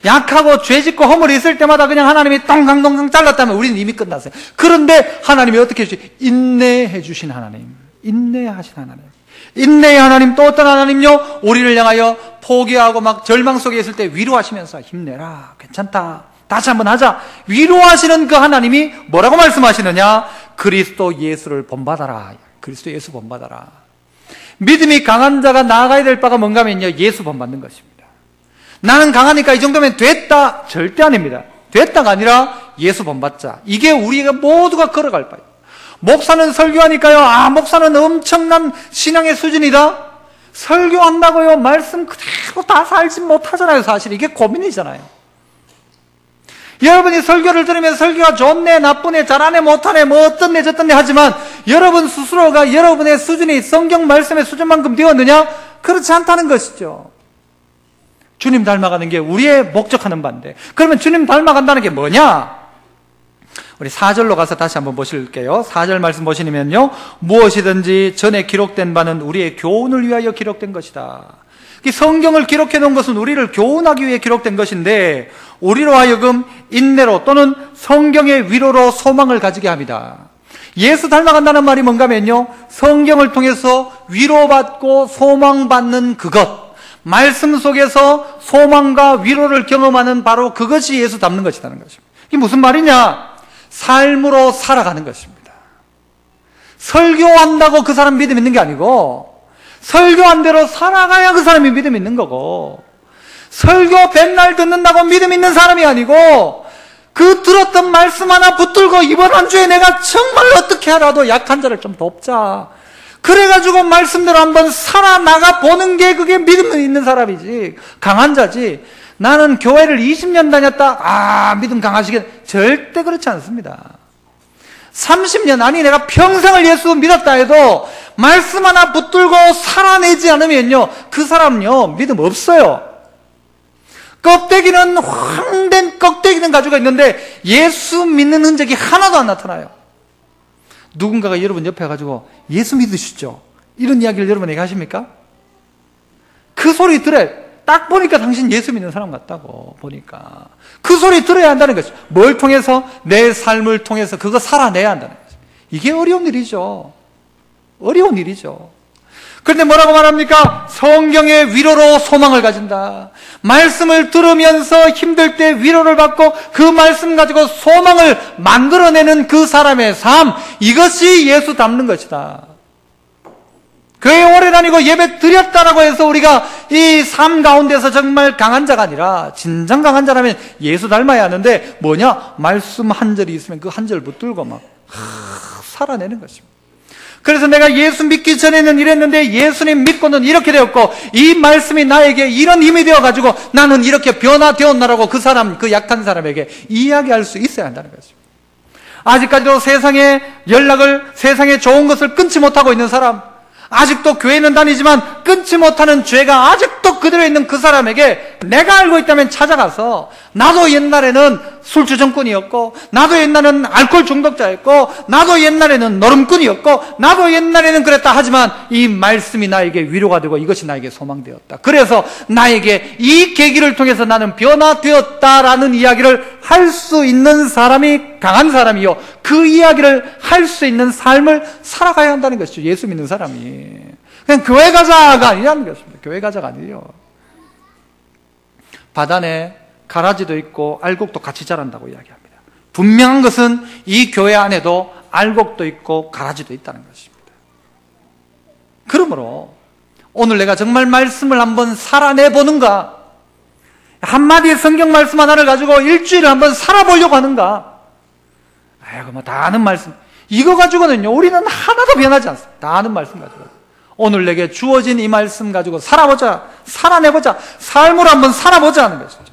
약하고 죄짓고 허물이 있을 때마다 그냥 하나님이 똥강똥강 잘랐다면 우리는 이미 끝났어요. 그런데 하나님이 어떻게 해주시? 인내해 주신 하나님, 인내하신 하나님. 인내의 하나님, 또 어떤 하나님요? 우리를 향하여 포기하고 막 절망 속에 있을 때 위로하시면서 힘내라, 괜찮다, 다시 한번 하자, 위로하시는 그 하나님이 뭐라고 말씀하시느냐? 그리스도 예수를 본받아라. 그리스도 예수 본받아라. 믿음이 강한 자가 나아가야 될 바가 뭔가 하면요, 예수 본받는 것입니다. 나는 강하니까 이 정도면 됐다, 절대 아닙니다. 됐다가 아니라 예수 본받자. 이게 우리가 모두가 걸어갈 바예요. 목사는 설교하니까요, 아, 목사는 엄청난 신앙의 수준이다. 설교한다고요, 말씀 그대로 다 살지 못하잖아요. 사실 이게 고민이잖아요. 여러분이 설교를 들으면 설교가 좋네, 나쁘네, 잘하네, 못하네, 뭐 어떻네 저떻네 하지만 여러분 스스로가 여러분의 수준이 성경 말씀의 수준만큼 되었느냐? 그렇지 않다는 것이죠. 주님 닮아가는 게 우리의 목적하는 바인데, 그러면 주님 닮아간다는 게 뭐냐? 우리 4절로 가서 다시 한번 보실게요. 4절 말씀 보시면요, 무엇이든지 전에 기록된 바는 우리의 교훈을 위하여 기록된 것이다. 이 성경을 기록해 놓은 것은 우리를 교훈하기 위해 기록된 것인데, 우리로 하여금 인내로 또는 성경의 위로로 소망을 가지게 합니다. 예수 닮아간다는 말이 뭔가 하면요, 성경을 통해서 위로받고 소망받는 그것, 말씀 속에서 소망과 위로를 경험하는 바로 그것이 예수 닮는 것이라는 것입니다. 이게 무슨 말이냐? 삶으로 살아가는 것입니다. 설교한다고 그 사람 믿음 있는 게 아니고, 설교한 대로 살아가야 그 사람이 믿음 있는 거고, 설교 맨날 듣는다고 믿음 있는 사람이 아니고, 그 들었던 말씀 하나 붙들고 이번 한 주에 내가 정말 어떻게 하라도 약한 자를 좀 돕자, 그래가지고 말씀대로 한번 살아나가 보는 게 그게 믿음 있는 사람이지, 강한 자지. 나는 교회를 20년 다녔다, 아, 믿음 강하시겠, 절대 그렇지 않습니다. 30년, 아니 내가 평생을 예수 믿었다 해도 말씀 하나 붙들고 살아내지 않으면요, 그 사람은요, 믿음 없어요. 껍데기는 황된 껍데기는 가지고 있는데 예수 믿는 흔적이 하나도 안 나타나요. 누군가가 여러분 옆에 가지고 예수 믿으시죠? 이런 이야기를 여러분에게 하십니까? 그 소리 들어요. 딱 보니까 당신 예수 믿는 사람 같다고 보니까. 그 소리 들어야 한다는 거죠. 뭘 통해서? 내 삶을 통해서 그거 살아내야 한다는 거죠. 이게 어려운 일이죠. 어려운 일이죠. 그런데 뭐라고 말합니까? 성경의 위로로 소망을 가진다. 말씀을 들으면서 힘들 때 위로를 받고 그 말씀 가지고 소망을 만들어내는 그 사람의 삶, 이것이 예수 닮는 것이다. 교회 오래 다니고 예배 드렸다라고 해서 우리가 이 삶 가운데서 정말 강한 자가 아니라, 진정 강한 자라면 예수 닮아야 하는데 뭐냐? 말씀 한 절이 있으면 그 한 절 붙들고 막 살아내는 것입니다. 그래서 내가 예수 믿기 전에는 이랬는데 예수님 믿고는 이렇게 되었고, 이 말씀이 나에게 이런 힘이 되어가지고 나는 이렇게 변화되었나라고 그 사람, 그 약한 사람에게 이야기할 수 있어야 한다는 것입니다. 아직까지도 세상의 연락을, 세상의 좋은 것을 끊지 못하고 있는 사람, 아직도 교회는 다니지만 끊지 못하는 죄가 아직도 그대로 있는 그 사람에게 내가 알고 있다면 찾아가서, 나도 옛날에는 술주정꾼이었고, 나도 옛날에는 알코올 중독자였고, 나도 옛날에는 노름꾼이었고, 나도 옛날에는 그랬다 하지만 이 말씀이 나에게 위로가 되고 이것이 나에게 소망되었다. 그래서 나에게 이 계기를 통해서 나는 변화되었다라는 이야기를 할 수 있는 사람이 강한 사람이요, 그 이야기를 할 수 있는 삶을 살아가야 한다는 것이죠. 예수 믿는 사람이 그냥 교회 가자가 아니라는 것입니다. 교회 가자가 아니에요. 바단에 가라지도 있고 알곡도 같이 자란다고 이야기합니다. 분명한 것은 이 교회 안에도 알곡도 있고 가라지도 있다는 것입니다. 그러므로 오늘 내가 정말 말씀을 한번 살아내보는가, 한마디의 성경 말씀 하나를 가지고 일주일을 한번 살아보려고 하는가. 아이고 뭐 다 아는 말씀, 이거 가지고는요 우리는 하나도 변하지 않습니다. 다 아는 말씀 가지고 오늘 내게 주어진 이 말씀 가지고 살아보자, 살아내보자, 삶으로 한번 살아보자 하는 것이죠.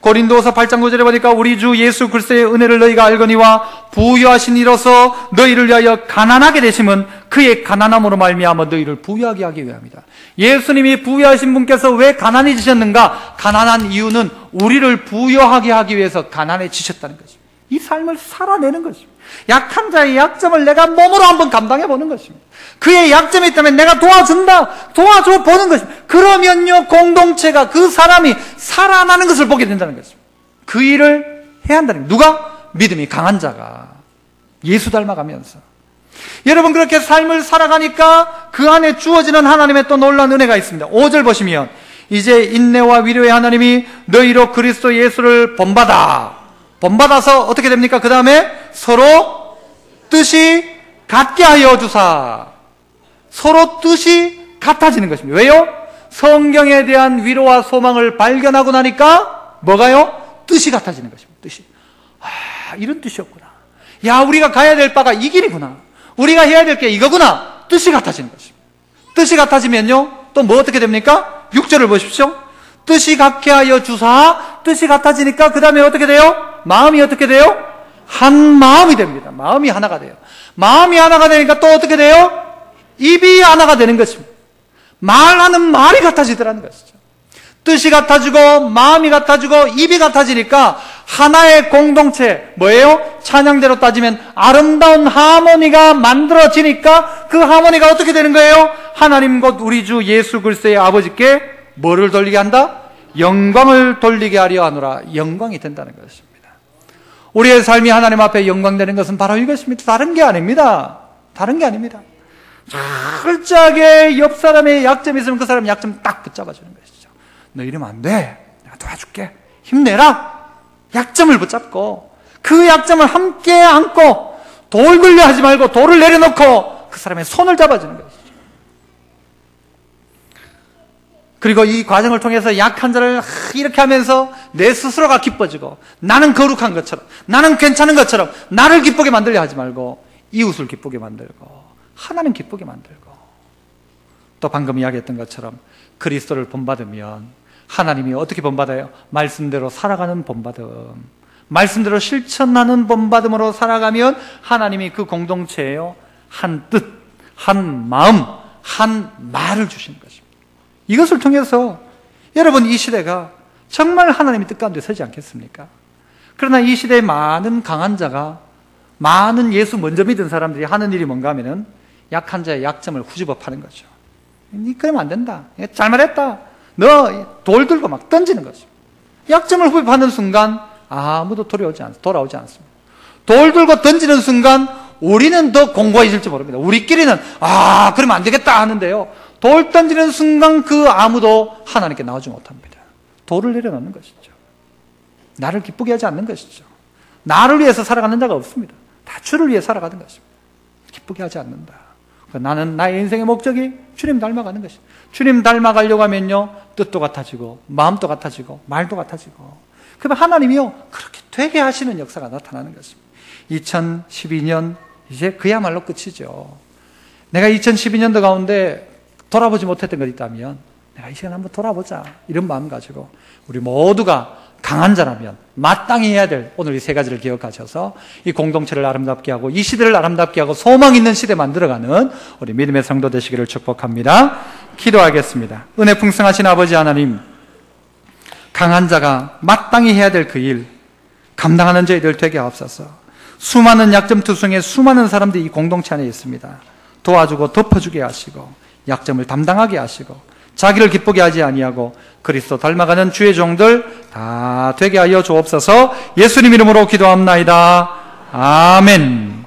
고린도서 8장 9절에 보니까 우리 주 예수 그리스도의 은혜를 너희가 알거니와 부유하신 이로서 너희를 위하여 가난하게 되심은 그의 가난함으로 말미암아 너희를 부유하게 하기 위함이다. 예수님이 부유하신 분께서 왜 가난해지셨는가? 가난한 이유는 우리를 부유하게 하기 위해서 가난해지셨다는 것입니다. 이 삶을 살아내는 것입니다. 약한 자의 약점을 내가 몸으로 한번 감당해 보는 것입니다. 그의 약점이 있다면 내가 도와줘 보는 것입니다. 그러면요, 공동체가, 그 사람이 살아나는 것을 보게 된다는 것입니다. 그 일을 해야 한다는 겁니다. 누가? 믿음이 강한 자가. 예수 닮아가면서. 여러분, 그렇게 삶을 살아가니까 그 안에 주어지는 하나님의 또 놀라운 은혜가 있습니다. 5절 보시면, 이제 인내와 위로의 하나님이 너희로 그리스도 예수를 본받아서 어떻게 됩니까? 그 다음에 서로 뜻이 같게 하여 주사. 서로 뜻이 같아지는 것입니다. 왜요? 성경에 대한 위로와 소망을 발견하고 나니까 뭐가요? 뜻이 같아지는 것입니다. 뜻이. 이런 뜻이었구나. 야, 우리가 가야 될 바가 이 길이구나. 우리가 해야 될 게 이거구나. 뜻이 같아지는 것입니다. 뜻이 같아지면요, 또 뭐 어떻게 됩니까? 6절을 보십시오. 뜻이 같게 하여 주사. 뜻이 같아지니까 그 다음에 어떻게 돼요? 마음이 어떻게 돼요? 한 마음이 됩니다. 마음이 하나가 돼요. 마음이 하나가 되니까 또 어떻게 돼요? 입이 하나가 되는 것입니다. 말하는 말이 같아지더라는 것이죠. 뜻이 같아지고 마음이 같아지고 입이 같아지니까 하나의 공동체, 뭐예요? 찬양대로 따지면 아름다운 하모니가 만들어지니까 그 하모니가 어떻게 되는 거예요? 하나님 곧 우리 주 예수 그리스도의 아버지께 뭐를 돌리게 한다? 영광을 돌리게 하려 하노라. 영광이 된다는 것입니다. 우리의 삶이 하나님 앞에 영광되는 것은 바로 이것입니다. 다른 게 아닙니다. 다른 게 아닙니다. 철저하게 옆 사람의 약점이 있으면 그 사람 약점 딱 붙잡아주는 것이죠. 너 이러면 안 돼. 내가 도와줄게. 힘내라. 약점을 붙잡고 그 약점을 함께 안고 돌 굴려 하지 말고 돌을 내려놓고 그 사람의 손을 잡아주는 것이죠. 그리고 이 과정을 통해서 약한 자를 이렇게 하면서 내 스스로가 기뻐지고 나는 거룩한 것처럼, 나는 괜찮은 것처럼 나를 기쁘게 만들려 하지 말고 이웃을 기쁘게 만들고 하나님 기쁘게 만들고, 또 방금 이야기했던 것처럼 그리스도를 본받으면 하나님이 어떻게 본받아요? 말씀대로 살아가는 본받음, 말씀대로 실천하는 본받음으로 살아가면 하나님이 그 공동체에요, 한 뜻, 한 마음, 한 말을 주시는 것입니다. 이것을 통해서 여러분, 이 시대가 정말 하나님의 뜻 가운데 서지 않겠습니까? 그러나 이 시대에 많은 강한 자가, 많은 예수 먼저 믿은 사람들이 하는 일이 뭔가 하면은 약한 자의 약점을 후집어 파는 거죠. 니 그러면 안 된다. 잘 말했다. 너 돌 들고 막 던지는 거죠. 약점을 후집하는 순간 아무도 돌아오지 않습니다. 돌 들고 던지는 순간 우리는 더 공고해질지 모릅니다. 우리끼리는 그러면 안 되겠다 하는데요, 돌 던지는 순간 그 아무도 하나님께 나오지 못합니다. 돌을 내려놓는 것이죠. 나를 기쁘게 하지 않는 것이죠. 나를 위해서 살아가는 자가 없습니다. 다 주를 위해 살아가는 것입니다. 기쁘게 하지 않는다. 나는 나의 인생의 목적이 주님 닮아가는 것입니다. 주님 닮아가려고 하면요, 뜻도 같아지고 마음도 같아지고 말도 같아지고, 그러면 하나님이요 그렇게 되게 하시는 역사가 나타나는 것입니다. 2012년 이제 그야말로 끝이죠. 내가 2012년도 가운데 돌아보지 못했던 것 있다면 내가 이 시간 한번 돌아보자, 이런 마음 가지고 우리 모두가 강한 자라면 마땅히 해야 될 오늘 이 세 가지를 기억하셔서 이 공동체를 아름답게 하고 이 시대를 아름답게 하고 소망 있는 시대 만들어가는 우리 믿음의 성도 되시기를 축복합니다. 기도하겠습니다. 은혜 풍성하신 아버지 하나님, 강한 자가 마땅히 해야 될 그 일 감당하는 저희들 되게 하옵소서. 수많은 약점투성의 수많은 사람들이 이 공동체 안에 있습니다. 도와주고 덮어주게 하시고 약점을 담당하게 하시고 자기를 기쁘게 하지 아니하고 그리스도 닮아가는 주의 종들 다 되게 하여 주옵소서. 예수님 이름으로 기도합나이다. 아멘.